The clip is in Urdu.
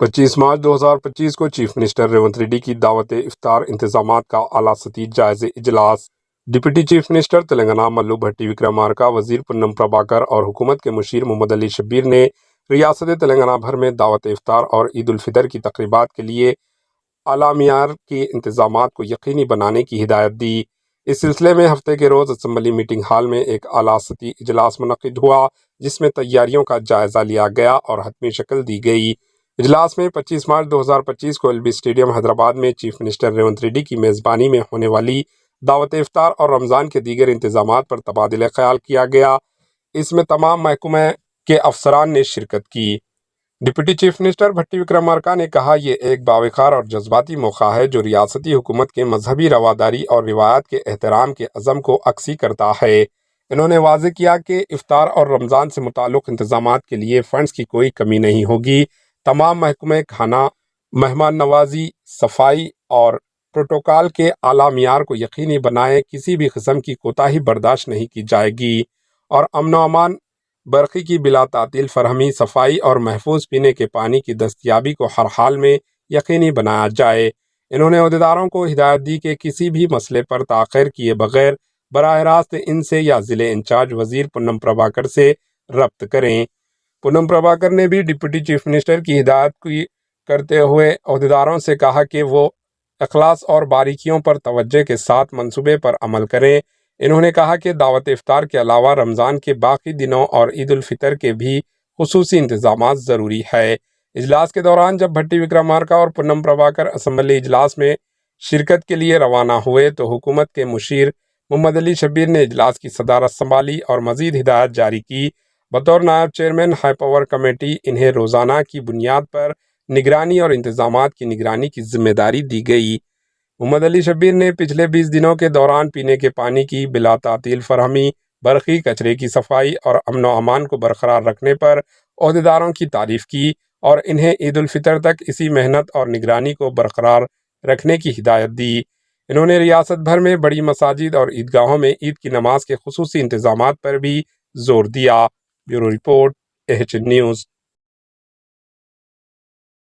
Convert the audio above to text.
25 مارچ 2025 کو چیف منسٹر ریونت ریڈی کی دعوت افطار انتظامات کا اعلیٰ سطحی جائزے اجلاس۔ ڈپٹی چیف منسٹر تلنگانہ ملو بھٹی وکرمارکا، وزیر پونم پربھاکر اور حکومت کے مشیر محمد علی شبیر نے ریاست تلنگانہ بھر میں دعوت افطار اور عید الفطر کی تقریبات کے لیے اعلیٰ معیار کے انتظامات کو یقینی بنانے کی ہدایت دی۔ اس سلسلے میں ہفتے کے روز اسمبلی میٹنگ ہال میں ایک اعلیٰ سطحی اجلاس منعقد ہوا، جس میں تیاریوں کا جائزہ لیا گیا اور حتمی شکل دی گئی۔ اجلاس میں 25 مارچ 2025 کو ایل بی اسٹیڈیم حیدرآباد میں چیف منسٹر ریونت ریڈی کی میزبانی میں ہونے والی دعوت افطار اور رمضان کے دیگر انتظامات پر تبادلہ خیال کیا گیا۔ اس میں تمام محکمہ کے افسران نے شرکت کی۔ ڈپٹی چیف منسٹر بھٹی وکرمارکا نے کہا، یہ ایک باوقار اور جذباتی موقع ہے جو ریاستی حکومت کے مذہبی رواداری اور روایات کے احترام کے عزم کو عکاسی کرتا ہے۔ انہوں نے واضح کیا کہ افطار اور رمضان سے متعلق انتظامات کے لیے فنڈز کی کوئی کمی نہیں ہوگی۔ تمام محکمے کھانا، مہمان نوازی، صفائی اور پروٹوکول کے اعلیٰ معیار کو یقینی بنائے کسی بھی قسم کی کوتاہی برداشت نہیں کی جائے گی اور امن و امان، برقی کی بلا تعطیل فراہمی، صفائی اور محفوظ پینے کے پانی کی دستیابی کو ہر حال میں یقینی بنایا جائے۔ انہوں نے عہدیداروں کو ہدایت دی کہ کسی بھی مسئلے پر تاخیر کیے بغیر براہ راست ان سے یا ضلع انچارج وزیر پونم پربھاکر سے رابطہ کریں۔ پونم پربھاکر نے بھی ڈپٹی چیف منسٹر کی ہدایت کی کرتے ہوئے عہدیداروں سے کہا کہ وہ اخلاص اور باریکیوں پر توجہ کے ساتھ منصوبے پر عمل کریں۔ انہوں نے کہا کہ دعوت افطار کے علاوہ رمضان کے باقی دنوں اور عید الفطر کے بھی خصوصی انتظامات ضروری ہے۔ اجلاس کے دوران جب بھٹی وکرمارکا اور پونم پربھاکر اسمبلی اجلاس میں شرکت کے لیے روانہ ہوئے تو حکومت کے مشیر محمد علی شبیر نے اجلاس کی صدارت سنبھالی اور مزید ہدایات جاری کی۔ بطور نائب چیئرمین ہائی پاور کمیٹی انہیں روزانہ کی بنیاد پر نگرانی اور انتظامات کی نگرانی کی ذمہ داری دی گئی۔ محمد علی شبیر نے پچھلے 20 دنوں کے دوران پینے کے پانی کی بلا تعطیل فراہمی، برقی، کچرے کی صفائی اور امن و امان کو برقرار رکھنے پر عہدیداروں کی تعریف کی اور انہیں عید الفطر تک اسی محنت اور نگرانی کو برقرار رکھنے کی ہدایت دی۔ انہوں نے ریاست بھر میں بڑی مساجد اور عیدگاہوں میں عید کی نماز کے خصوصی انتظامات پر بھی زور دیا۔ Bureau report, AHN news.